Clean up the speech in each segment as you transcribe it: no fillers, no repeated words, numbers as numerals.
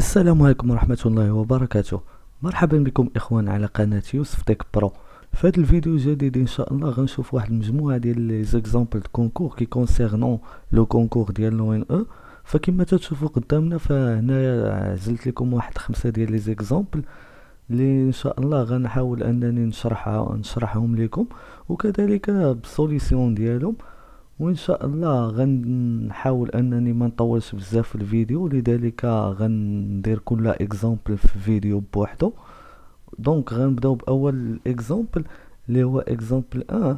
السلام عليكم ورحمة الله وبركاته. مرحبا بكم إخوان على قناة يوسف تك برو. في هذا الفيديو الجديد إن شاء الله غنشوف واحد المجموعة ديال لي زيكزامبل دو كونكور كي كونسيرنون لو كونكور ديال لو ان او. فكما تشوفوا قدامنا فهنايا عزلت لكم واحد 5 ديال لي زيكزامبل اللي ان شاء الله غنحاول انني نشرحهم لكم وكذلك بالسوليسيون ديالهم، وان شاء الله غنحاول انني ما نطولش بزاف في الفيديو، لذلك غندير كل اكزامبل في فيديو بوحدو. دونك غنبداو باول اكزامبل اللي هو اكزامبل 1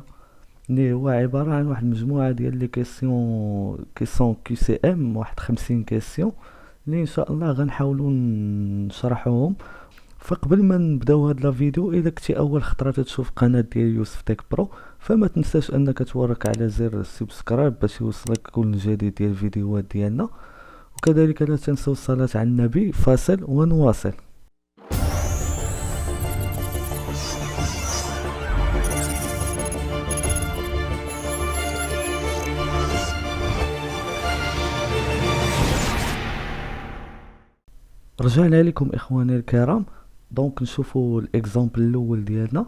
اللي هو عباره عن واحد المجموعه ديال لي كيسيون كي سي ام، واحد 50 كيسيون اللي ان شاء الله غنحاولوا نشرحوهم. فقبل ما نبداو هاد لا فيديو، اذا كنتي اول خطره تشوف قناه ديال يوسف تك برو فما تنساش انك تورك على زر السبسكرايب باش يوصلك كل جديد ديال الفيديوهات ديالنا، وكذلك لا تنسوا الصلاه على النبي. فاصل ونواصل. رجعنا لكم اخواني الكرام. دونك نشوفوا الاكزامبل الاول ديالنا.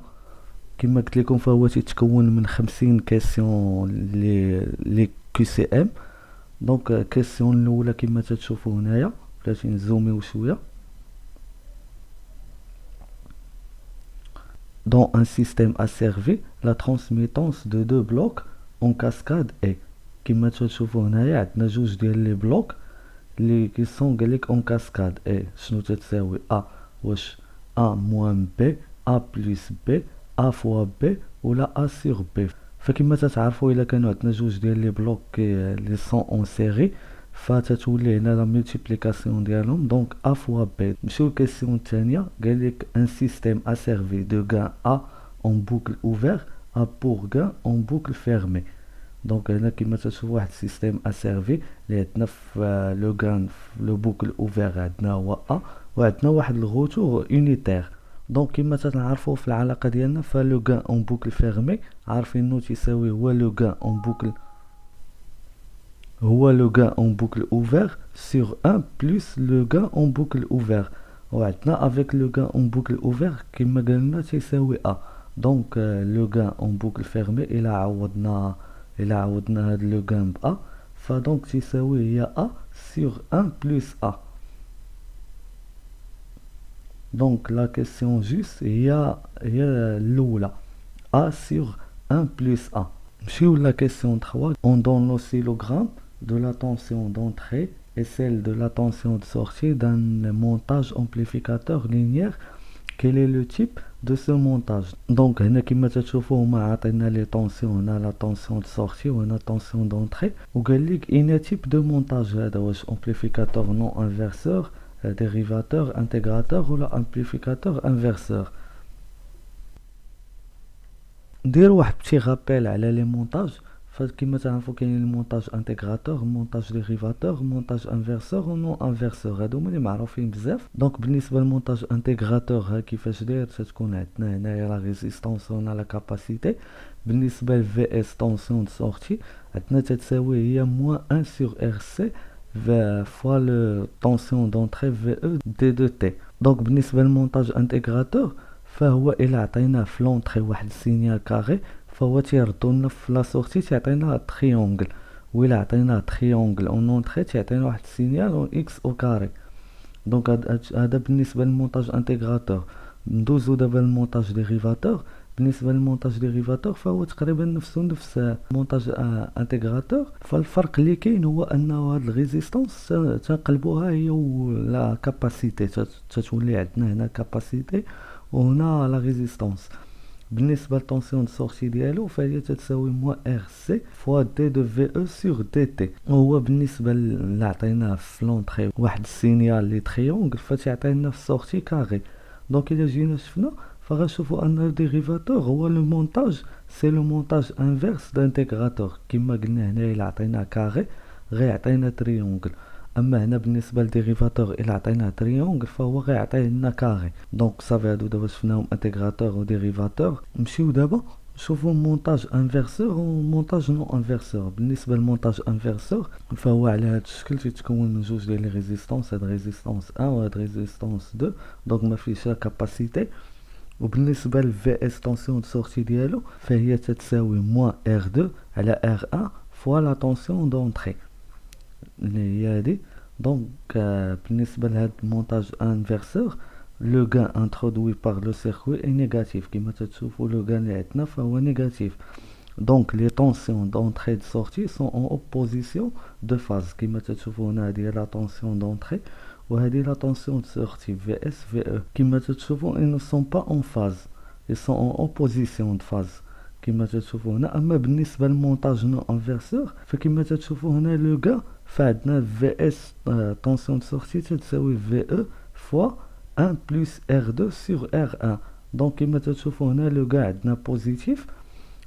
كما قلت لكم فهو تيتكون من 50 كيسيون لي كي سي ام. دونك كيسيون الاولى كما تشوفوا هنايا، بلاتي نزوميو شويه. Dans un système asservi, la transmittance de deux blocs en cascade est. كما تشوفوا هنايا عندنا جوج ديال لي بلوك اللي كيسون قالك اون كاسكاد اي. شنو تتساوي ا؟ واش ا موان بي، ا بلس بي، ا فوا بي، ولا ا سيغ بي؟ فكما تتعرفوا الا كانوا عندنا جوج ديال لي بلوك لي سون اون سيري فتتولي هنا لا ملتيبليكاسيون ديالهم. دونك ا فوا بي. نمشيو للكيسيون الثانيه، قالك ان سيستيم اسيرفي دو غان ا اون بوكل اوفير ا بور غان اون بوكل فيرمي. دونك هنا كما تشوفوا واحد السيستيم اسيرفي اللي عندنا في لو غان في لو بوكل اوفير عندنا هو ا، وعندنا واحد الغوتور يونيتير. دونك كما تنعرفوا في العلاقه ديالنا فلو غان اون بوكل فيرمي عارفين تيساوي هو لو غان اون بوكل اوفير sur 1 plus le gain en boucle ouvert. وعندنا avec le gain en boucle ouvert كما قلنا تيساوي a. دونك le gain en boucle fermée الى عوضنا هاد لو غان ب a فدونك تيساوي هي a sur 1 plus a. دونك لا كيسيون جوست هي الاولى a sur 1 plus a. نمشيو لا كيسيون 3. on donne l'oscillogramme de la tension d'entrée et celle de la tension de sortie d'un montage amplificateur linéaire. Quel est le type de ce montage? Donc هنا كما تشوفوا هما عطينا لي طونسيون، هنا لا طونسيون دو سورتي وهنا طونسيون دونطري، وقال لك ان تيب دو مونتاج هذا واش امبليفيكاتور نون انفرسور، ديريفاتور، انتغراتور ولا امبليفيكاتور انفرسور. ندير واحد بتي غابيل على لي مونتاج. فكما تعرفوا كاين المونتاج انتغراتور، مونتاج ديريفاتور، مونتاج انفرسور و نون انفرسور، هادو هما اللي معروفين بزاف. دونك بالنسبه للمونتاج انتغراتور ها كيفاش داير، تتكون عندنا هنايا لا ريزيستانس و لا كاباسيتي. بالنسبه لفي اس طونسيون دو سورتي عندنا تتساوي هي موان 1 سور ار سي فوا لو طونسيون دونطري في او دي دو تي. دونك بالنسبه للمونتاج انتغراتور فهو الى عطيناه في لونطري واحد السينيال كاري فهو تيردو لنا في لا سورتي تيعطينا تريونغل، وإلا عطيناه تريونغل اون اونطري تيعطينا واحد السينيال اون اكس او كاري. دونك هذا بالنسبه للمونتاج انتغراتور. ندوزو دابا للمونتاج ديريفاتور. بالنسبه للمونتاج ديريفاتور فهو تقريبا نفس مونتاج انتغراتور. فالفرق اللي كاين هو انه هاد الريزيستانس تنقلبوها هي لا كاباسيتي، تتولي عندنا هنا كاباسيتي وهنا لا ريزيستانس. بالنسبه للطونسيون دو سورتي ديالو فهي تتساوي موان ار سي فوا دي دو في او سور دي تي. وهو بالنسبه اللي عطيناه في لونطري واحد السينيال لي تريونغل فتيعطينا في السورتي كاري. دونك الا جينا شفنا فغنشوفوا ان الديريفاتور هو لو مونتاج سي لو مونتاج انفيرس دانتيغراتور. كما قلنا هنا الا عطينا كاري غيعطينا تريونغل، اما هنا بالنسبه للديريفاتور الى عطيناه تريونغل فهو غيعطي لنا كاري. دونك صافي هادو دابا شفناهم انتغراتور و ديريفاتور. نمشيو دابا شوفوا مونتاج انفرسور ومونتاج نو انفرسور. بالنسبه للمونتاج انفرسور فهو على هذا الشكل تيتكون من جوج ديال لي ريزيستونس، هاد ريزيستونس 1 وهاد ريزيستونس 2، دونك ما فيهش لا كاباسيتي. وبالنسبه للفي اس طونسيون دو سورتي ديالو فهي تتساوي موان ار 2 على ار 1 فوا لا طونسيون دونطري اللي هي هادي. دونك بالنسبه لهاد المونتاج انفرسور لو غان انترودوي بار لو سيركوي اي نيجاتيف، كيما تتشوفوا لو غان اللي عندنا فهو نيجاتيف. دونك لي طونسيون دونطري دو سورتي سون اون اوبوزيسيون دو فاز، كيما تتشوفوا هنا هادي لا طونسيون دونطري وهذه لا طونسيون de sortie VS VE. كما تشوفوا ils ne sont pas en phase، ils sont en opposition de phase كما تشوفوا هنا. اما بالنسبه للمونتاج نو انفرسور فكما تشوفوا هنا لو غا فعندنا VS طونسيون de sortie تساوي VE فوا 1 plus R2 sur R1. دونك كما تشوفوا هنا لو غا عندنا بوزيتيف،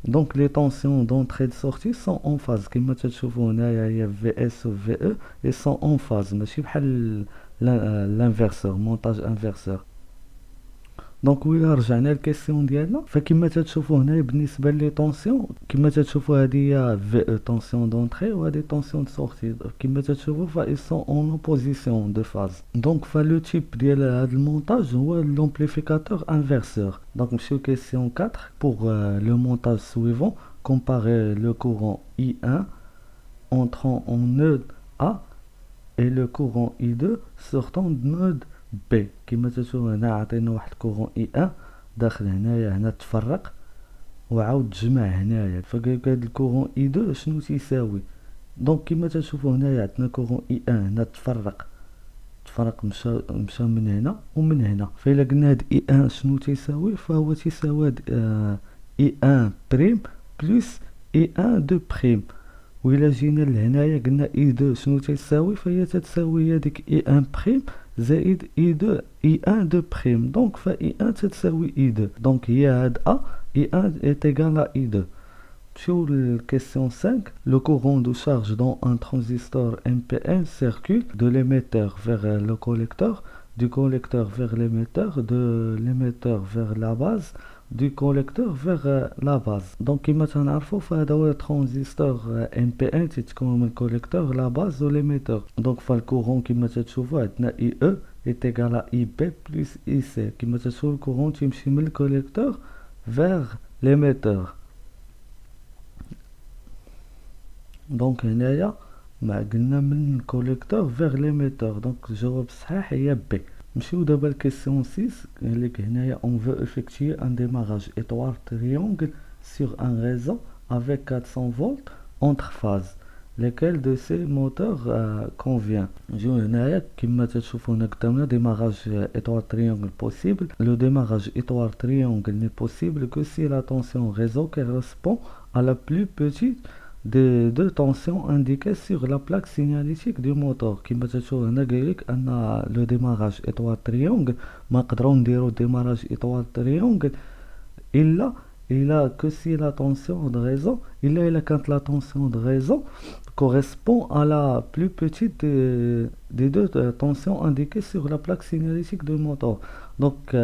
دونك لي طونسيون دونطري دو سورتي سون اون فاز. كما تشوفوا هنايا هي VS و VE et sont en phase، ماشي بحال الانفرسور مونتاج انفرسور. دونك وإلا رجعنا للكيسيون ديالنا فكما تتشوفوا هنا بالنسبه لي طونسيون كما تتشوفوا هذه هي في او طونسيون دونطري وهذه طونسيون دو سورتي، كما تتشوفوا فا ils sont en opposition de phase. دونك فلو تيب ديال هذا المونتاج هو لومبليفيكاتور انفرسور. دونك نمشيو كيسيون 4 pour le montage suivant. Comparer le courant I1 entrant en nœud A et le courant I2 sortant de nœud B. كما تشوفوا هنا عطينا واحد كورون اي 1 داخل هنايا، هنا تفرق وعاود تجمع هنايا، فقال هاد الكورون اي 2 شنو تيساوي. دونك كما تشوفوا هنايا عندنا كورون اي 1 هنا تفرق مشى من هنا ومن هنا، فإلا قلنا هاد اي 1 شنو تيساوي فهو تيساوي هاد اي 1 بريم بلس اي 1 دو بريم. وإلا جينا لهنايا قلنا اي 2 شنو تيساوي فهي تتساوي هاديك اي 1 بريم زائد اي 2 اي 1 دو بريم. دونك ف اي 1 تتساوي اي 2، دونك هي هاد ا اي 1 est égal à اي 2. نمشيو للكيسيون 5. Le courant de charge dans un transistor NPN circule de l'émetteur vers le collecteur, du collecteur vers l'émetteur, de l'émetteur vers la base, du collecteur vers la base. Donc كما تنعرفوا فهذا هو ترانزستور NPN تتكون من collecteur la base و l'émetteur. Donc فالكورون كما تشوفوا عندنا IE est égal à IB plus IC. كما تشوفوا الكورون تيمشي من collecteur vers l'émetteur. دونك هنايا ما قلنا من collecteur vers l'émetteur، دونك الجواب الصحيح هي بي. نمشيو دابا لكيسيون 6 قالك هنايا on veut effectuer un démarrage étoile triangle sur un réseau avec 400 volts entre phases. Lequel de ces moteurs convient. نجيو هنايا كما تشوفوا هنا قدامنا démarrage étoile triangle possible. Le démarrage étoile triangle n'est possible que si la tension réseau correspond à la plus petite des deux tensions indiquées sur la plaque signalétique du moteur. كما تشوفوا هنا قالك ان لو ديماراج ايطوال تريونغل ما نقدروا نديرو ديماراج ايطوال تريونغل الا que si la tension de réseau الا كانت la tension de réseau correspond à la plus petite des deux tensions indiquées sur la plaque signalétique du moteur. Donc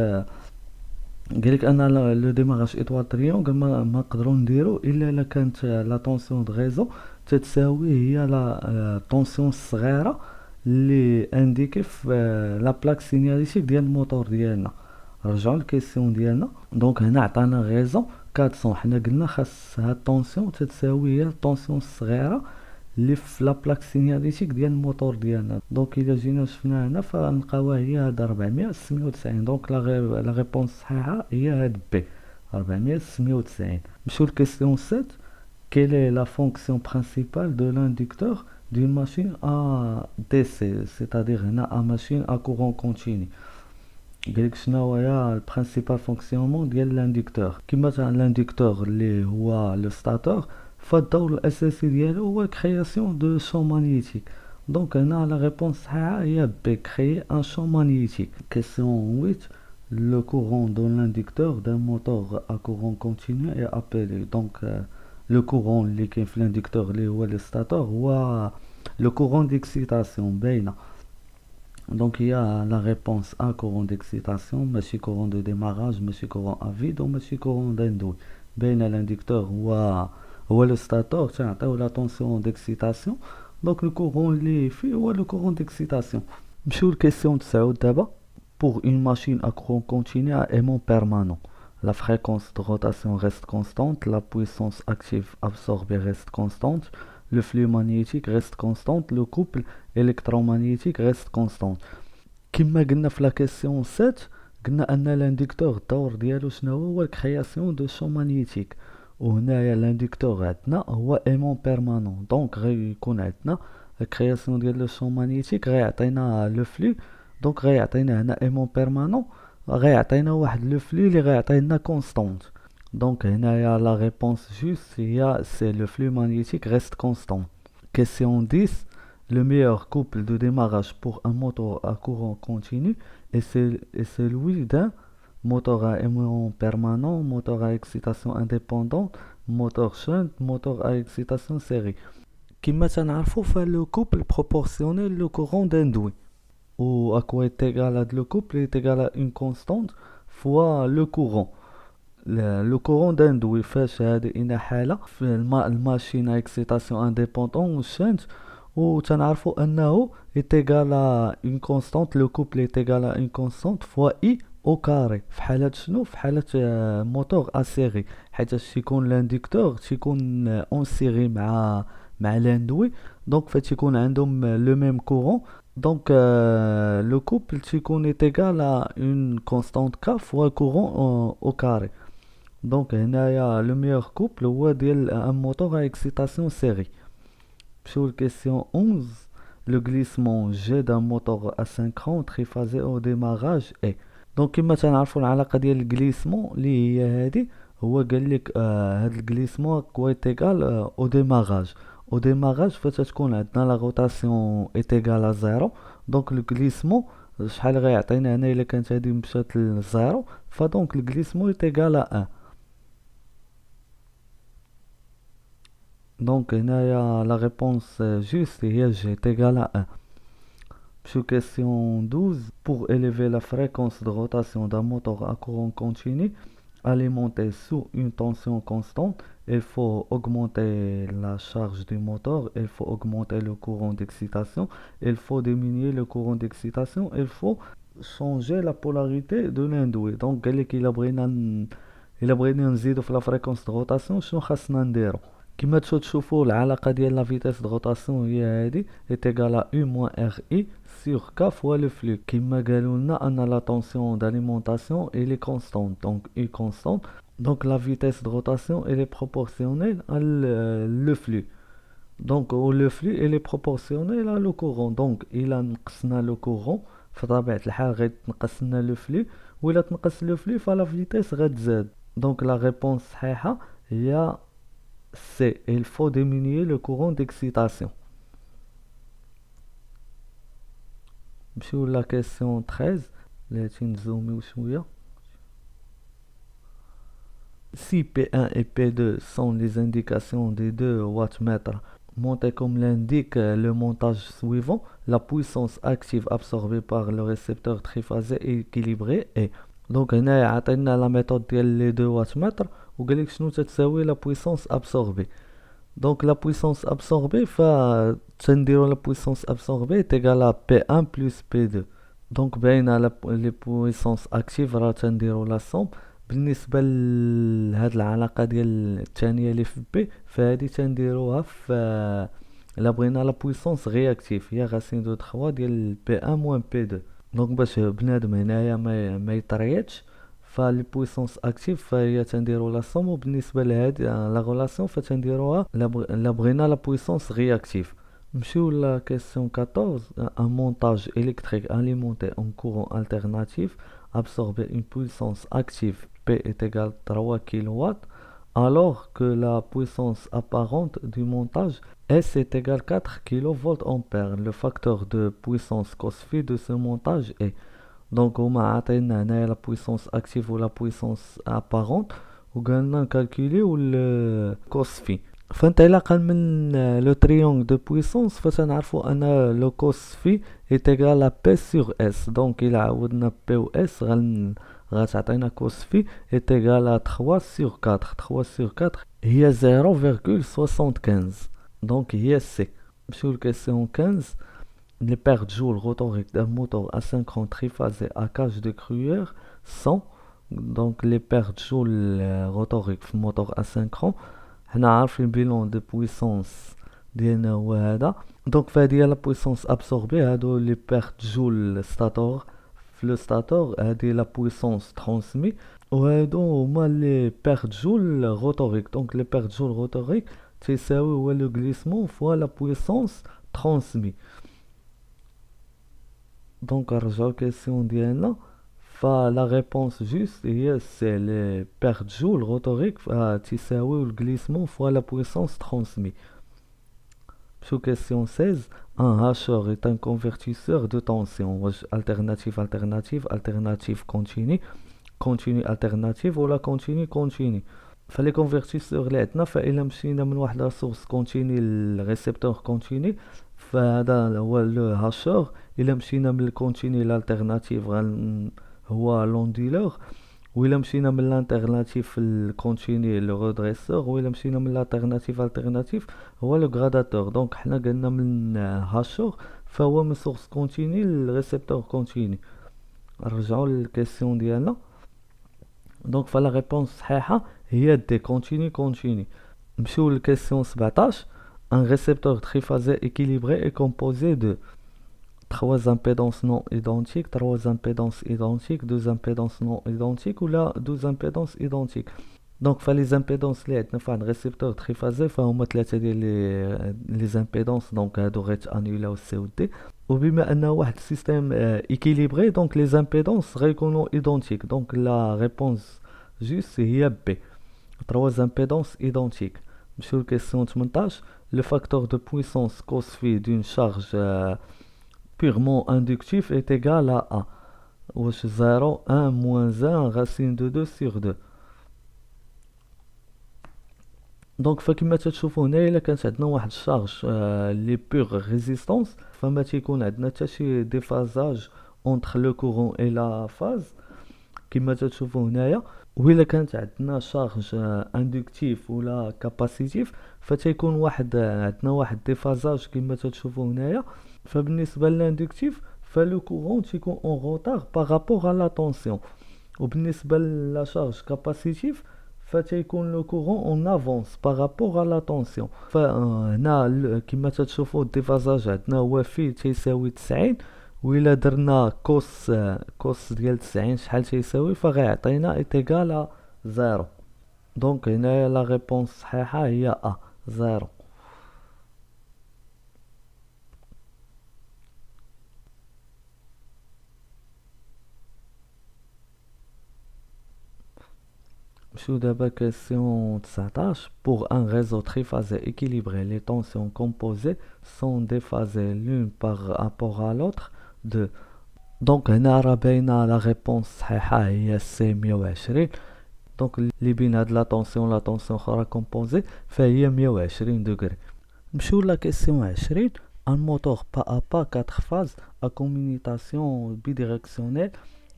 قالك ان لو ديماراج ايطوال تريونغل ما نقدروا نديرو الا كانت لا طونسيون دو ريزو تتساوي هي لا طونسيون الصغيره اللي انديكي في لا بلاك سينياليتيك ديال الموتور ديالنا. رجعوا للكيسيون ديالنا. دونك هنا عطانا غيزون 400، حنا قلنا خاص هاد الطونسيون تتساوي هي الطونسيون الصغيره اللي في لا بلاك سينياليتيك ديال الموتور ديالنا. دونك الا جينا شفنا هنا فنلقاوها هي هاد 496. دونك لا ريبونس الصحيحه هي هاد بي 496. نمشيو لكيسيون 7. Quelle est la fonction principale de l'inducteur d'une machine à DC, c'est-à-dire هنا à machine à courant continu. قالك شنو هي البرينسيبال فونكسيونمون ديال الاندكتور. كما تاع الاندكتور اللي هو لو ستاتور فالدور الاساسي ديالو هو كرياسيون دو شون مانيتيك. دونك هنا لا ريبونس صحيحه هي بي كريي ان شون مانيتيك. كيسيون 8. Le courant dans l'inducteur d'un moteur à courant continu est appelé. Donc le courant اللي كاين في الاندكتور اللي هو لو ستاتور هو le courant d'excitation باينه. Donc il y a la réponse A courant d'excitation, ماشي courant de démarrage, ماشي courant à vide ou ماشي courant d'indouille. بين l'inducteur هو le stator تنعطيو la tension d'excitation. Donc le courant اللي فيه هو le courant d'excitation. نمشيو لكيسيون 9 دابا. Pour une machine à courant continu à aimant permanent, la fréquence de rotation reste constante, la puissance active absorbée reste constante, le flux magnétique reste constant, le couple électromagnétique reste constant. كما قلنا في لا كيسيون 7 قلنا ان الاندكتور الدور ديالو شنو هو الكرياسيون دو شون مانيتيك، وهنايا الاندكتور عندنا هو ايمون بيرمانون. دونك غيكون عندنا الكرياسيون ديال لو شون مانيتيك غيعطينا لو فلو. دونك غيعطينا هنا ايمون بيرمانون، غيعطينا واحد لو فلو اللي غيعطينا كونستانت. دونك هنايا لا ريبونس جوست هي سي لو فلو مانيتيك ريست كونستانت. كيسيون 10. Le meilleur couple de démarrage pour un moteur à courant continu est celui d'un moteur à aimant permanent, moteur à excitation indépendante, moteur shunt, moteur à excitation série. كما تنعرفو فالو couple proportionnel le courant d'induit. Ou à quoi est égal le couple est égal à une constante fois le courant. Le courant d'induit فاش هذه حالة في الماشين à excitation indépendante ou shunt. وتنعرفوا انه est égal à une constante. le couple est égal à une constante fois I au carré. في حالة شنو؟ في حالة موتور اسيري، حيت تيكون لاندكتور تيكون اون سيري مع لاندوي. دونك فتيكون عندهم لو ميم كورون. دونك لو كوبل تيكون est égal à une constante K fois courant au carré. دونك هنايا لو ميور كوبل هو ديال ان موتور à excitation série. Sur la question 11, le glissement G d'un moteur asynchrone triphasé au démarrage est. Donc كما تنعرفوا العلاقة ديال الجليسمون اللي هي هذه، هو قال لك هذا الجليسمون كوا égal au démarrage. au démarrage فتتكون عندنا لا روتاسيون est égal à 0. دونك لو glissement شحال غيعطينا هنا الا كانت هذه مشات لزيرو، فدونك الجليسمون est égal à 1. Donc, la réponse juste est G est égal à 1. Sur question 12, pour élever la fréquence de rotation d'un moteur à courant continu alimenté sous une tension constante, il faut augmenter la charge du moteur, il faut augmenter le courant d'excitation, il faut diminuer le courant d'excitation, il faut changer la polarité de l'induit. Donc, il a بغينا نزيدو في la fréquence de rotation شنو خاصنا نديرو؟ كما تشوفوا العلاقة ديال لا فيتاس دو روتاسيون هي هادي est égal à U moins RI sur K fois le flux. كما قالوا لنا ان لا tension d'alimentation elle est constante, donc U constante. Donc la vitesse de rotation elle est proportionnelle à le flux. Donc le flux elle est proportionnel à le courant. Donc إلا نقصنا le courant فطبيعة الحال غيتنقص لنا le flux، وإلا تنقص le flux فلا فيتاس غتزاد. Donc la réponse صحيحة هي C. Il faut diminuer le courant d'excitation. Sur la question 13, si P1 et P2 sont les indications des deux wattmètres montés comme l'indique le montage suivant, la puissance active absorbée par le récepteur triphasé et équilibré est. Donc هنا عطينا la méthode ديال les deux wattmètres وقال لك شنو تتساوي la puissance absorbée. Donc la puissance absorbée فتنديرو la puissance absorbée est égale à P1 plus P2. Donc بين les puissances actives راه تنديرو la somme. بالنسبة لهاد العلاقة ديال الثانية اللي في بي فهادي تنديروها في إلا بغينا la puissance réactive هي غاسين دو 3 ديال P1 moins P2. دونك باش بنادم هنايا ما يطريتش فلي بويسونس اكتيف فهي تنديرو لا سوم، وبالنسبه لهاد لا غولاسيون فتنديروها لا بغينا لا بويسونس رياكتيف. نمشيو لا كيسيون 14. ان مونتاج électrique alimenté en courant alternatif absorbe une puissance active P est égale 3 kW alors que la puissance apparente du montage S est égal 4 kVA. Le facteur de puissance cos phi de ce montage est. Donc on m'a atteint la puissance active ou la puissance apparente وقالنا نكالكوليو le cos phi. فانطلاقا من le triangle de puissance فتنعرفوا ان le cos phi est égal à P sur S. donc إلا عوضنا P و S غتعطينا كوس في est égal à 3 sur 4. 3 sur 4 هي 0,75. دونك هي سي. نمشيو لكيسيون 15. Les pertes joules rotoriques d'un moteur asynchrone triphasé à cage de Cruyère sont donc les pertes joules rotoriques في moteur asynchrone. حنا عارفين bilan de puissance ديالنا هو هذا. دونك فهادي هي لا puissance absorbée. هادو les pertes joules stator في لو stator. هادي لا puissance transmis. وهادو هما les pertes joules rotoriques. donc les pertes joules rotoriques تيساوي هو le glissement fois la puissance transmis. Donc, à la question d'Iana, la réponse juste c'est les pertes joules rotoriques تساوي le glissement fois la puissance transmise. Sur question 16, un hacheur est un convertisseur de tension. Alternative, alternative, alternative continue, continue alternative ou la continue continue. فلي convertisseurs اللي عندنا فإلا مشينا من واحد لا source continue للريسبتور continue فهذا هو لو هاشور. الا مشينا من الكونتيني لالتيرناتيف هو لونديلور. وإلا مشينا من الالتيرناتيف الكونتيني لو ريدريسور. وإلا مشينا من الالتيرناتيف التيرناتيف هو لو غراداتور. دونك حنا قلنا من هاشور فهو من سورس كونتيني للريسبتور كونتيني. نرجعوا للكيسيون ديالنا. دونك فلا ريبونس صحيحه هي دي كونتيني كونتيني. نمشيو للكيسيون 17. Un récepteur triphasé équilibré est composé de 3 impédances non identiques, 3 impédances identiques, 2 impédances non identiques ou là 12 impédances identiques. Donc, les impédances اللي عندنا في un récepteur triphasé فهما 3 ديال les impédances. donc هادو غيتانيولاو سي و دي. وبما انه واحد السيستيم équilibré donc les impédances غيكونوا identiques. donc la réponse juste هي B. 3 impédances identiques. Sur la question 18, le facteur de puissance cos phi d'une charge purement inductive est égal à A. واش 0, 1, moins 1, racine de 2 sur 2. دونك فكما تشوفوا هنا الا كانت عندنا واحد الشارج لي بور ريزيستانس فما تيكون عندنا حتى شي ديفازاج اونتر لو كورون اي لا فاز كما تشوفوا هنايا. وإلا كانت عندنا شارج اندكتيف ولا كاباسيتيف فتيكون عندنا واحد ديفازاج كما تشوفوا هنايا. فبالنسبه للاندكتيف فلو كورون تيكون اون روتار بارابور على لا طونسيون. وبالنسبه لا شارج كاباسيتيف فتيكون لو كورون اون افونس بارابور على لا طونسيون. فهنا كما تشوفوا الديفازاج عندنا هو في تيساوي 90. وإلا درنا كوس ديال 90 شحال تيساوي فغيعطينا إتيكال 0. دونك هنايا لا ريبونس صحيحة هي أ 0. نمشيو دابا question 19. Pour un réseau triphasé équilibré, les tensions composées sont déphasées l'une par rapport à l'autre de. دونك هنا راه باينه لا ريبونس صحيحه هي سي 120. دونك اللي بين هاد لا طونسيون اخرى كومبوزي فهي 120 دوغري. نمشيو لا كيسيون 20. ان موتور با ا با 4 phases à commutation bidirectionnelle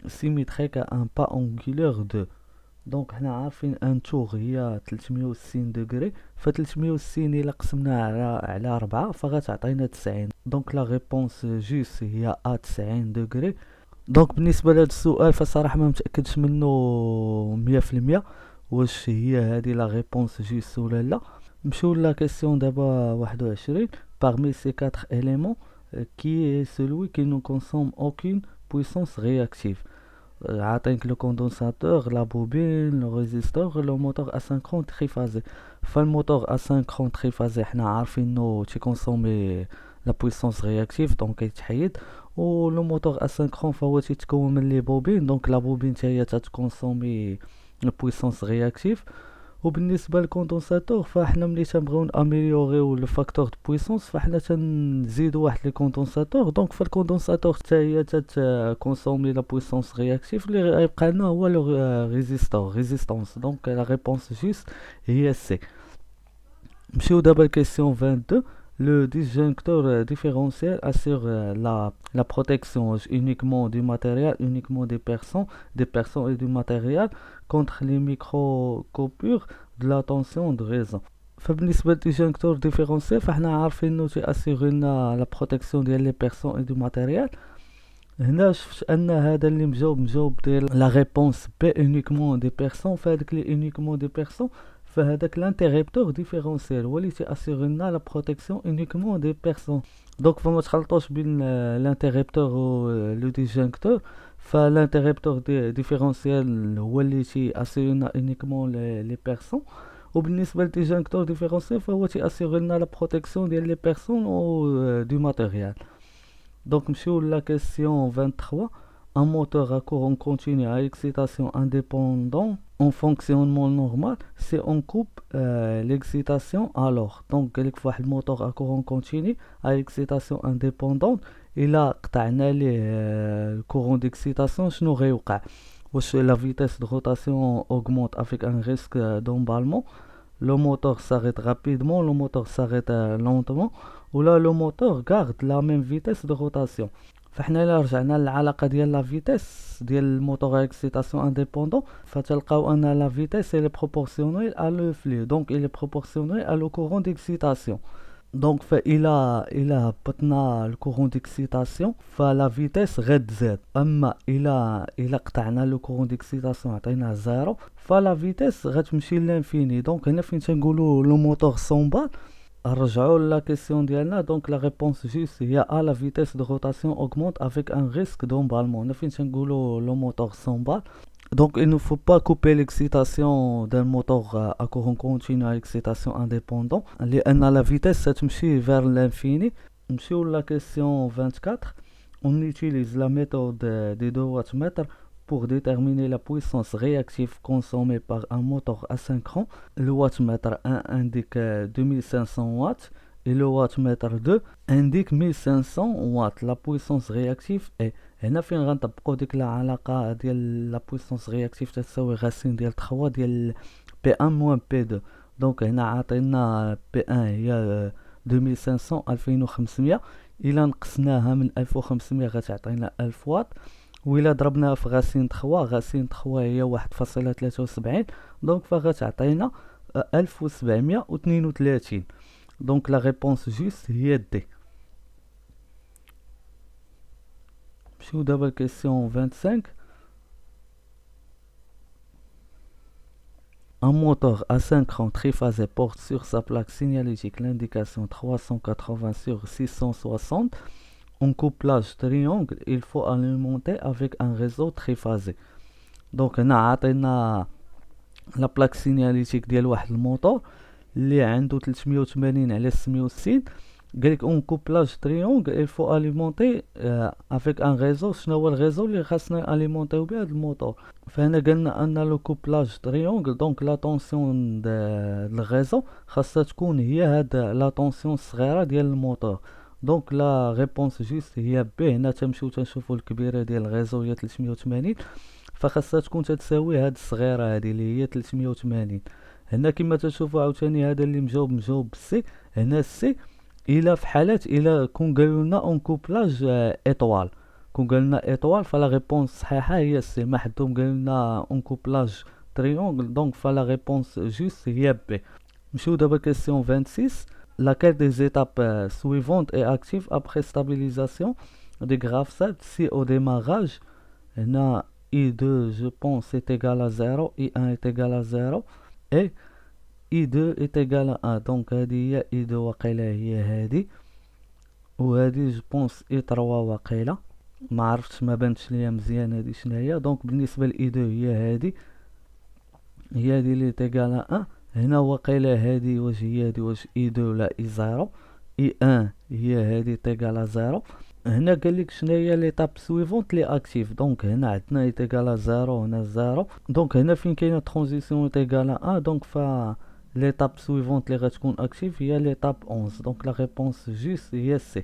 symétrique à un pas angulaire de. دونك حنا عارفين ان تور هي 360 دوغري. ف 360 الا قسمناها على 4 فغتعطينا 90. دونك لا ريبونس جوست هي ا 90 دوغري. دونك بالنسبه لهذا السؤال فصراحه ما متاكدش منه 100% واش هي هذه لا ريبونس جوست ولا لا. نمشيو لا كيسيون دابا 21. parmi ces 4 éléments qui est celui qui ne consomme aucune puissance réactive. عاطينك لو كوندونساتور لا بوبين لو ريزيستور لو موتور اسينكرون تريفازي. فالموتور اسينكرون تريفازي حنا عارفين انه تيكونسومي لا بويسونس رياكتيف دونك كيتحيد. و لو موتور اسينكرون فهو تيتكون من لي بوبين دونك لا بوبين حتى هي تتكونسومي لا بويسونس رياكتيف. وبالنسبه للكوندونساتور فاحنا ملي تنبغيو ناميليوريو لو فاكتور دو بويسونس فاحنا تنزيدو واحد لي كوندونساتور. دونك فالكوندونساتور حتى هي تتكونسومي لا بويسونس رياكتيف اللي غيبقى لنا هو لو ريزيستانس. دونك لا ريبونس جوست هي سي. نمشيو دابا لكيسيون 22. Le disjoncteur différentiel assure la protection uniquement du matériel, uniquement des personnes et du matériel contre les micro-coupures de la tension de réseau. فبالنسبة للديجونكتور ديفيرونسيال فاحنا عارفين انه تيأسيغي لنا لا بروتيكسيون ديال لي بيرسون اي دو ماتيريال. هنا شفت ان هذا اللي مجاوب ديال لا ريبونس بي اونيكمون دي بيرسون، فهاداك لي اونيكمون دي بيرسون فهذاك لانتيريبتور ديفيرونسيال هو اللي تيأسيغي لنا لا بروتيكسيون اونيكمون دي بيرسون. دونك فما تخلطوش بين لانتيريبتور و لو ديجونكتور. فالانتيريبتور ديفيرونسيال هو اللي تيأسيغي لنا اونيكمون لي بيرسون، وبالنسبه للديجونكتور ديفيرونسيال فهو تيأسيغي لنا لا بروتيكسيون ديال لي بيرسون و دو ماتيريال. Donc, monsieur, la question 23. Un moteur à courant continu à excitation indépendante en fonctionnement normal, si on coupe l'excitation alors. Donc, quelquefois, le moteur à courant continu à excitation indépendante, il a le courant d'excitation, شنو غيوقع؟ واش la vitesse de rotation augmente avec un risque d'emballement, le moteur s'arrête rapidement, le moteur s'arrête lentement, ou là le moteur garde la même vitesse de rotation. فاحنا الا رجعنا للعلاقه ديال لا فيتيس ديال الموتور اكسيتاسيون انديبوندون فتلقاو ان لا فيتيس elle est proportionnelle à le flux, donc il est proportionnel à le courant d'excitation. دونك فإلا هبطنا الكورون ديكسيتاسيون فلا فيتيس غتزاد، اما الا قطعنا لو كورون ديكسيتاسيون عطيناه زيرو فلا فيتيس غتمشي لانفيني. دونك هنا فين تنقولوا لو موتور سومبال نرجعوا لا كيسيون ديالنا. دونك لا ريبونس جوست هي لا فيتيس دو روتاسيون اوغمونت افيك ان ريسك دومبالمون. هنا فين تنقولوا لو موتور سومبال. Donc, il ne faut pas couper l'excitation d'un moteur à courant continu à excitation indépendante. La vitesse, ça تمشي vers l'infini. نمشيو la question 24. On utilise la méthode des 2 wattmètres pour déterminer la puissance réactive consommée par un moteur asynchrone. Le wattmètre 1 indique 2500 watts et le wattmètre 2 indique 1500 watts. La puissance réactive est هنا فين غنطبقو ديك العلاقه ديال لا بويسونس رياكتيف تساوي غاسين ديال 3 ديال بي 1 موان بي 2. دونك هنا عطينا بي 1 هي 2500 2500 الا نقصناها من 1500 غتعطينا 1000 واط، وإلا ضربناها في غاسين 3 هي 1.73. دونك فغتعطينا 1732. دونك لا ريبونس جوست هي دي. نمشيو دابا question 25. Un moteur asynchrone triphasé porte sur sa plaque signalétique l'indication 380 sur 660. En couplage triangle, il faut alimenter avec un réseau triphasé. Donc هنا عطينا لا بلاك سينياليتيك ديال واحد الموتور اللي عنده 380 على 660. قالك اون كوبلاج تريونغل il faut alimenter avec un réseau. شنو هو الغيزو اللي خاصنا اليمونطيو بها هاد الموتور؟ فهنا قالنا ان لو كوبلاج تريونغل دونك لا طونسيون د الغيزو خاصها تكون هي هاد لا طونسيون الصغيره ديال الموتور. دونك لا ريبونس جوست هي بي. هنا تمشيو تنشوفوا الكبيره ديال الغيزو هي 380 فخاصها تكون تتساوي هاد الصغيره هادي اللي هي 380. هنا كما تشوفوا عاوتاني هذا اللي مجاوب بالسي. هنا السي إلا في حالات إلا كون قالوا لنا اون كوبلاج ايطوال، كون قالوا لنا ايطوال فلا ريبونس الصحيحه هي سي. ما حدهم قالوا لنا اون كوبلاج تريونغل دونك فلا ريبونس جوست هي بي. نمشيو دابا كيسيون 26. Laquelle des étapes suivantes est active après stabilisation des graphsats si au démarrage هنا I2 je pense est égal à 0, I1 est égal à 0 et I2 est égal à 1. donc هذه هي I2 وقيلة هي هذه، وهذه جو بونس I3 وقيلة ما عرفتش ما بانتش ليا مزيان هذه شنو هي. دونك بالنسبة ل I2 هي هذه اللي تيغال 1. هنا وقيلة هذه واش هي هذه واش I2 ولا I0. I1 هي هذه تيغال 0. هنا قالك شنو هي ليطاب سويفونت لي اكتيف. دونك هنا عندنا تيغال 0 هنا 0. دونك هنا فين كاينه ترانزيسيون تيغال 1 دونك ف l'étape suivante اللي غتكون active هي l'étape 11. donc la réponse juste هي C.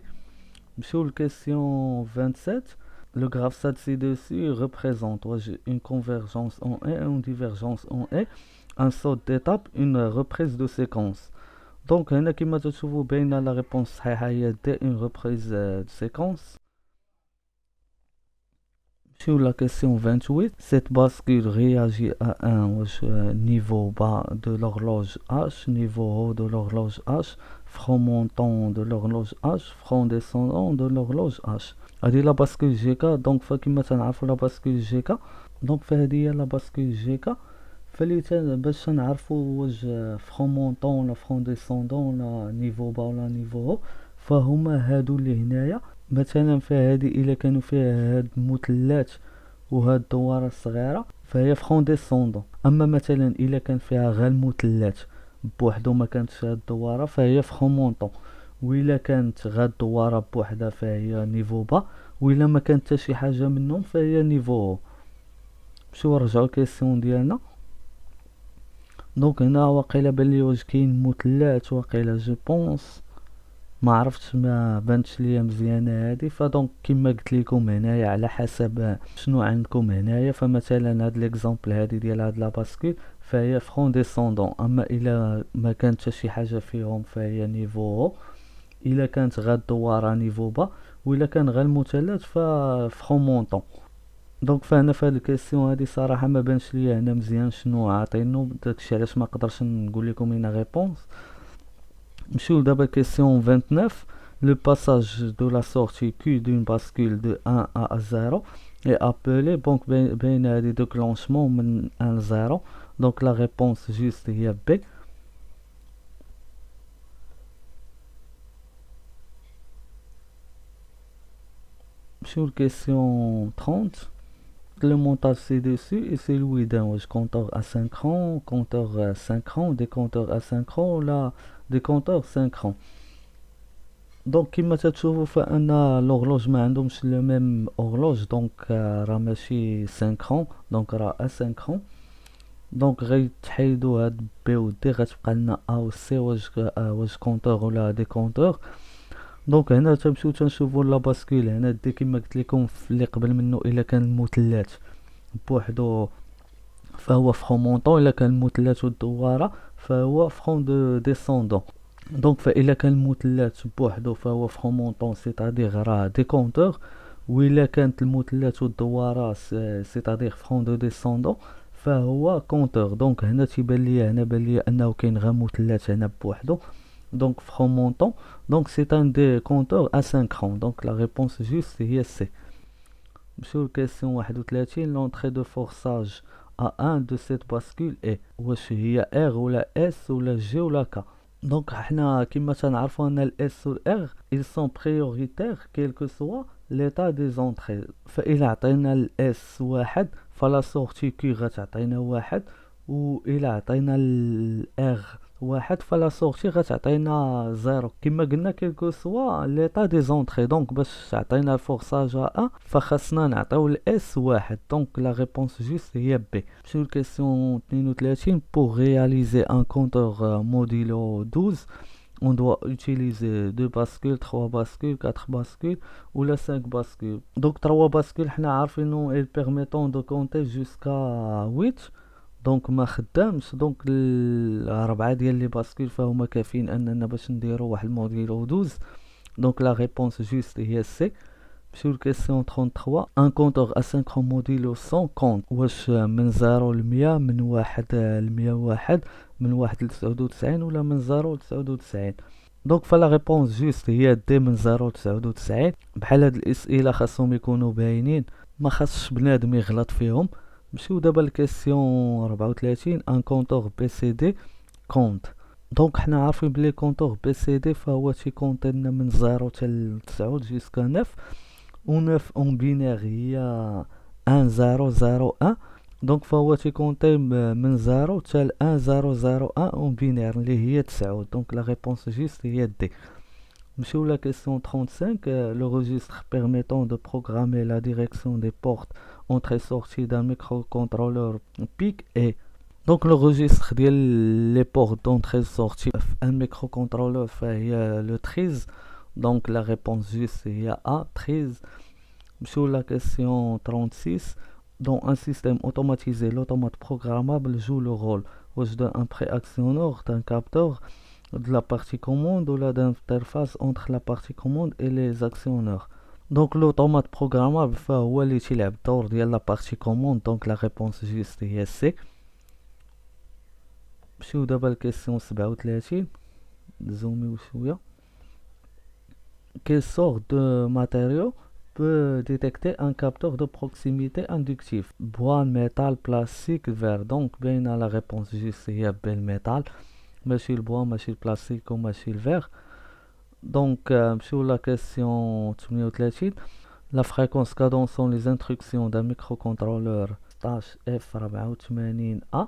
نمشيو question 27. le graphsat ci-dessus représente une convergence en E et une divergence en E, un saut d'étape, une reprise de séquence. دونك هنا كما تشوفوا باينه لا ريبونس الصحيحه هي دي اون ريبريز دو سيكونس. Sur la question 28, cette bascule réagit à un niveau bas de l'horloge H, niveau haut de l'horloge H, front montant de l'horloge H, front descendant de l'horloge H. هذه لا باسكول جي كا. دونك فكما تنعرفوا لا باسكول جي كا، دونك فهذه هي لا باسكول جي كا. باش نعرفوا واش فرون مونطون ولا فرون ديسوندون ولا نيفو با ولا نيفو هو، فهما هادو اللي هنايا. مثلا فهادي الا كانوا فيها هاد المثلثات وهاد الدواره الصغيره فهي فرون ديسوندون. اما مثلا الا كان فيها غير المثلث بوحدو ما كانتش هاد الدواره فهي فرون مونطون، وإلا كانت غير الدواره بوحدها فهي نيفو با، وإلا ما كانت حتى شي حاجه منهم فهي نيفو. نمشيو نرجعو الكيسيون ديالنا. دونك هنا واقيلا بلي واش كاين مثلث، واقيلا جو بونس، ما عرفتش ما بانتش ليا مزيانه هادي. فدونك كما قلت لكم هنايا على حسب شنو عندكم هنايا. فمثلا هاد ليكزامبل هادي ديال هاد لا باسكول فهي فرون ديسوندون، اما الا ما كانت حتى شي حاجه فيهم فهي نيفو. الا كانت غير الدواره نيفو با، وإلا كان غير المثلث ففرون مونطون. دونك فهنا في هاد الكيسيون هادي صراحه ما بانش ليا هنا مزيان شنو عاطينو، داكشي علاش ما قدرش نقول لكم هنا ريبونس. نمشيو دابا كيسيون 29. Le passage de la sortie Q d'une bascule de 1 à 0 est appelé. Donc بين هادي déclenchement من 1 ل 0. Donc la réponse juste هي B. نمشيو لكيسيون 30. Le montage ci-dessus et celui d'un compteur asynchrone, compteur synchrone, décompteur asynchrone, là décompteur synchrone. دونك كما تتشوفوا فان لوغلوج ما عندهمش لو ميم اورلوج، دونك راه ماشي سينكرون، دونك راه اسينكرون. دونك غيتحيدوا هاد بي و دي، غتبقى لنا ا و سي واش كونتور ولا ديكونتور. دونك هنا تنمشيو تنشوفوا لا باسكول. هنا دي كما قلت لكم اللي قبل منه الا كان المثلث بوحدو فهو فرون مونطون، الا كان المثلث والدواره فهو فرون دو ديسوندون. دونك فإلا كان المثلث بوحدو فهو فرون مونطون سيتادير راه ديكونتور، وإلا كانت المثلث والدواره سيتادير فرون دو ديسوندون فهو كونتور. دونك هنا تيبان ليا، هنا بان ليا انه كاين غير مثلث هنا بوحدو، دونك فرون مونطون. دونك سي ان ديكونتور اسينكرون. دونك لا ريبونس جوست هي سي. نمشيو لكيسيون 31. لونطري دو فورساج à 1 de cette bascule est واش هي R ولا S ولا G ولا K. دونك حنا كما تنعرفوا ان ال S و ال R ils sont prioritaires quel que soit l'état des entrées. فإلا عطينا ال S واحد فلا سورتي Q غتعطينا واحد، و إلا عطينا ال R واحد فلا سورتي غتعطينا زيرو. كما قلنا كيلكو سوا ليطا دي زونطري. دونك باش تعطينا الفورساج ا فخاصنا نعطيو الاس واحد. دونك لا ريبونس جوست هي بي. نمشيو لكيسيون 32. pour réaliser un compteur modulo 12 on doit utiliser 2 bascules, 3 bascules, 4 bascules ou la 5 bascules. Donc 3 bascules حنا عارفينو ils permettent de compter jusqu'à 8. دونك ما خدامش. دونك الاربعه ديال لي باسكول فهما كافيين اننا باش نديرو واحد الموديل 12. دونك لا ريبونس جوست هي سي. نمشيو لكيسيون 33. ان كونتور اسينكرون موديل 100 كونت واش من 0 ل 100، من 1 ل 101، من 1 ل 99 ولا من 0 ل 99. دونك فلا ريبونس جوست هي دي من 0 ل 99. بحال هاد الاسئله خاصهم يكونوا باينين، ما خاصش بنادم يغلط فيهم. نمشيو دابا لكيسيون 34. ان كونتور بي سي دي كونت. دونك حنا عارفين بلي كونتور بي سي دي فهو تيكونتي لنا من 0 حتى ل 9 جوسكا 9، و 9 اون بينير هي 1 0 0 1. دونك فهو تيكونتي من 0 حتى ل 1 0 0 1 اون بينير اللي هي 9. دونك لا ريبونس جوست هي دي. نمشيو لا كيسيون 35. le registre permettant de programmer la direction des portes entrée sortie d'un microcontrôleur PIC est. Donc le registre ديال les portes d'entrée sortie un microcontrôleur فهي le 13. donc la réponse juste هي A 13. نمشيو la question 36. dans un système automatisé l'automate programmable joue le rôle d'un préactionneur, d'un capteur de la partie commande ou d'interface entre la partie commande et les actionneurs. Donc l'automate programmable فهو اللي تيلعب الدور ديال la partie commande. Donc la réponse juste هي C. نمشيو دابا لكيسيون 37. نزوميو شويه. Quelle sorte de matériau peut détecter un capteur de proximité inductif? Bois, métal, plastique, verre. Donc باينه la réponse juste هي بالmétal. ماشي البوا ماشي البلاستيك وماشي الفير. دونك نمشيو لا كيسيون 38. La fréquence cadençant les instructions d'un microcontrôleur stage F84A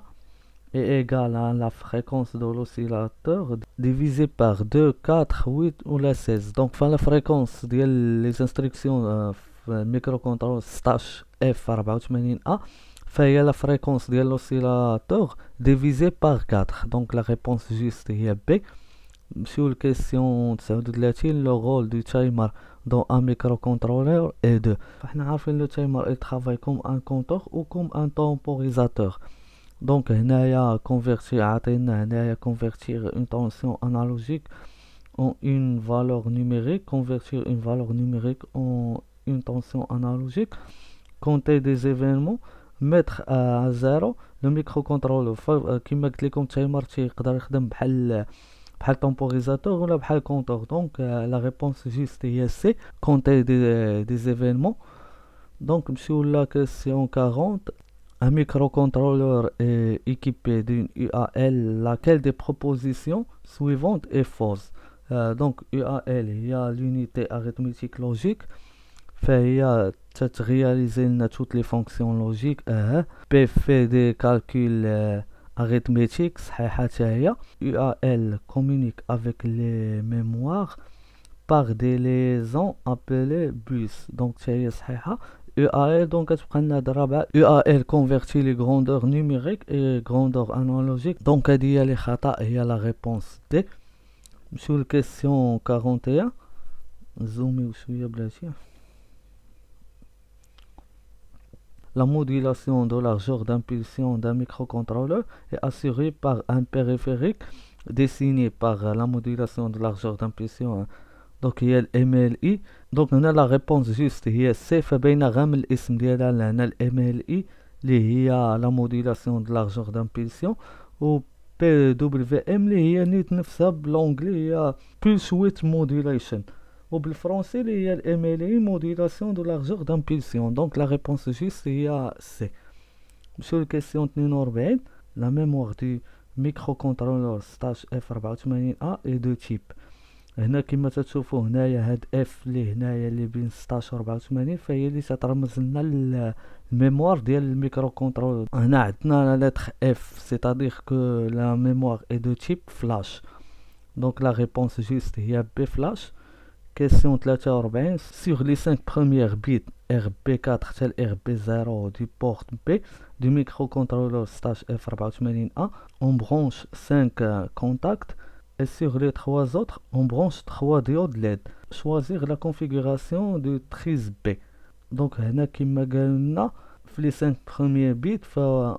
est égale à la fréquence de l'oscillateur divisé par 2, 4, 8 ou la 16. Donc la fréquence des instructions microcontrôleur stage F84A fait la fréquence de l'oscillateur divisé par 4. Donc la réponse juste est B. Sur la question 39, le rôle du timer dans un microcontrôleur est de. Le timer il travaille comme un compteur ou comme un temporisateur. Donc convertir une tension analogique en une valeur numérique, convertir une valeur numérique en une tension analogique, compter des événements, mettre à zéro le microcontrôleur. كما قلت لكم timer تيقدر يخدم بحال temporisateur ou بحال compteur. Donc la réponse juste est C, compter des événements. Donc sur la question 40, un microcontrôleur est équipé d'une UAL, laquelle des propositions suivantes est fausse. Donc UAL, il y a l'unité arithmétique logique, il y a réaliser toutes les fonctions logiques. P fait des calculs arithmétiques. UAL communique avec les mémoires par des liaisons appelées bus. Donc c'est صحيحة. UAL donc كتبقى لنا الرابعة. UAL convertit les grandeurs numériques et grandeurs analogiques. Donc هذه هي اللي خطأ, هي la réponse D. نمشيو للكيسيون 41. نزوميو شوية بلاتي. La modulation de largeur d'impulsion d'un microcontrôleur est assurée par un périphérique désigné par la modulation de largeur d'impulsion. Donc il y a le MLI. Donc on a la réponse juste هي C. فبين غير من الاسم ديالها لهنا ال MLI اللي هي la modulation de largeur d'impulsion, و PWM اللي هي نيت نفسها بالانجلي هي pulse width modulation, وبالفرنسي اللي هي ال MLI modulation de largeur d'impulsion. Donc la réponse juste هي C. نمشيو للكيسيون 42. La mémoire du microcontrôleur stage F84A est de type. هنا كما تشوفوا هنايا هاد اف اللي هنايا اللي بين 16 و 84 فهي اللي تترمز لنا الميموار ديال الميكرو كنترول. هنا عندنا لا لتر اف سيتادير كو لا ميموار اي دو تيب فلاش. دونك لا ريبونس جوست هي بي فلاش. كيسيون 43. sur les 5 premières bits RB4 حتى RB0 du porte B du microcontrôleur stage F84A on branche 5 contacts. Et sur les 3 autres, on branche 3 diodes LED. Choisir la configuration de trise B. Donc, كما قلنا في les 5 premiers bits,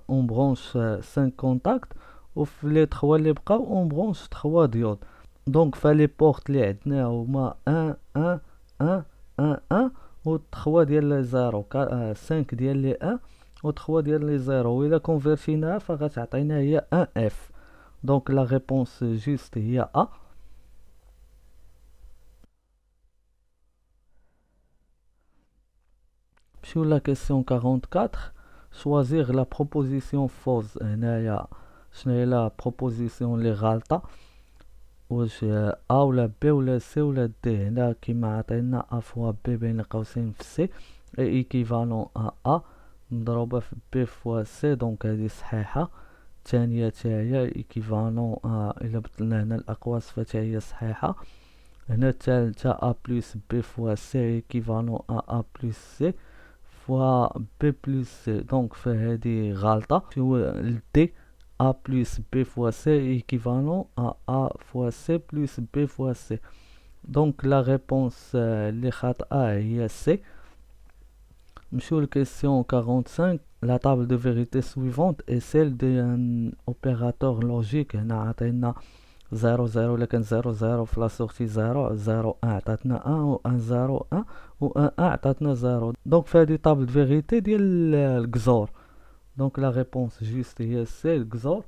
on branche 5 contacts. و في les 3 اللي بقاو, on branche 3 diodes. Donc, les portes اللي عندنا هما 1 1 1 1 1 و 3 ديال 0. 5 ديال لي 1 و 3 ديال لي 0. و إلا كونفيرتيناها فغتعطينا هي 1 F. Donc la réponse juste est A. Sur la question 44, choisir la proposition fausse. هنايا شنو هي la proposition اللي غالطة, واش A ولا B ولا C ولا D. هنا كيما عطينا A فوا B بين قوسين في C est équivalent à A مضروبة في B فوا C. دونك هذه صحيحة. الثانية تاهي ايكيفالون الى بدلنا هنا الاقواس فتاهي صحيحة. هنا الثالثة ا بلس بي فوا سي ايكيفالون ا بلس سي فوا بي بلس سي. دونك فهادي غالطة. شو الدي ا بلس بي فوا سي ايكيفالون ا فوا سي بلس بي فوا سي. دونك لا ريبونس اللي خاطئة هي سي. نمشيو لكيسيون 45. La table de vérité suivante est celle d'un opérateur logique. هنا عطينا 0 0 إلا كان 0 0 في لا سورتي 0 0 1 عطاتنا 1 و 1 0 1 و 1 1 عطاتنا 0. دونك في هادي طابل فيغيتي ديال الكزور. دونك لا ريبونس جوست هي سي الكزور.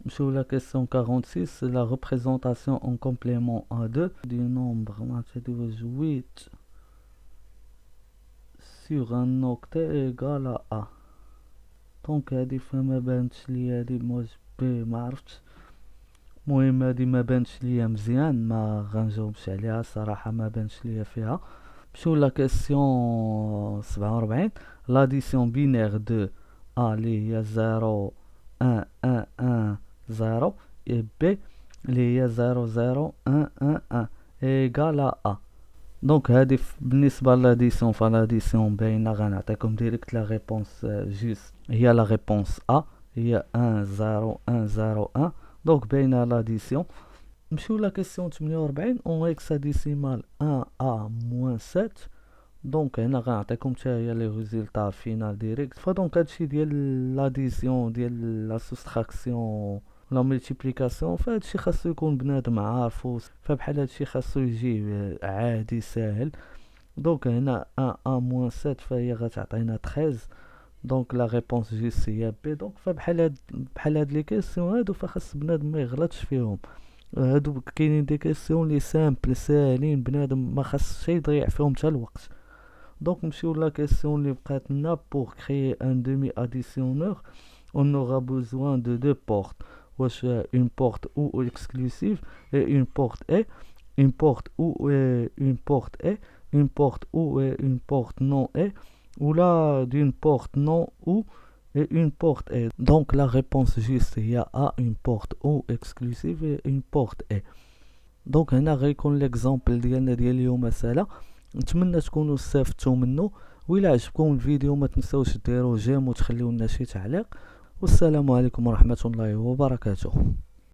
نمشيو لا كيسيون 46 لا ريبريزونطاسيون اون كومبليمون ا 2 دي نومبر معناتها دوز 8 sur un octet égal à A. دونك هادي فما بانتش ليا هادي موز بي معرفتش، المهم هادي ما بانتش ليا مزيان ما غنجاوبش عليها صراحة، ما بانتش ليا فيها. نمشيو لا كيسيون 47 لاديسيون بينير دو A اللي هي 0 1 1 1 0 et B اللي هي 0 0 1 1 1 égal à A. دونك هادي بالنسبة لاديسيون فلاديسيون باينة غنعطيكم ديريكت لا ريبونس جوست هي لا ريبونس A هي 1 0 1 0 1. دونك باينة لاديسيون. نمشيو لا كيسيون 48 اون هيكساديسيمال 1 A موان 7. دونك هنا غنعطيكم حتى هي لي ريزولطا فينال ديريكت. فدونك هادشي ديال لاديسيون ديال لا سوستراكسيون لا ملتيبليكاسيون فهادشي خاصو يكون بنادم عارفو، فبحال هادشي خاصو يجي عادي ساهل. دونك هنا 1 A موان 7 فهي غتعطينا 13. دونك لا ريبونس جوست هي بي. دونك فبحال هاد لي كيسيون هادو فخاص بنادم ما يغلطش فيهم. هادو كاينين دي كيسيون لي سامبل ساهلين بنادم ما خاصش يضيع فيهم حتى الوقت. دونك نمشيو لا كيسيون اللي بقات لنا pour créer un demi additionneur on aura besoin de deux portes. واش une porte ou exclusive et une porte est une porte ou une porte est une porte ou une porte non est ou là d'une porte non ou et une porte est. Donc la réponse juste il y a une porte ou exclusive et une porte est. دونك هنا غيكون ليكزامبل ديالنا ديال اليوم مساله. نتمنى تكونوا استفدتوا منه، وإلا عجبكم الفيديو ما تنساوش ديروا جيم وتخليو لنا شي تعليق. والسلام عليكم ورحمة الله وبركاته.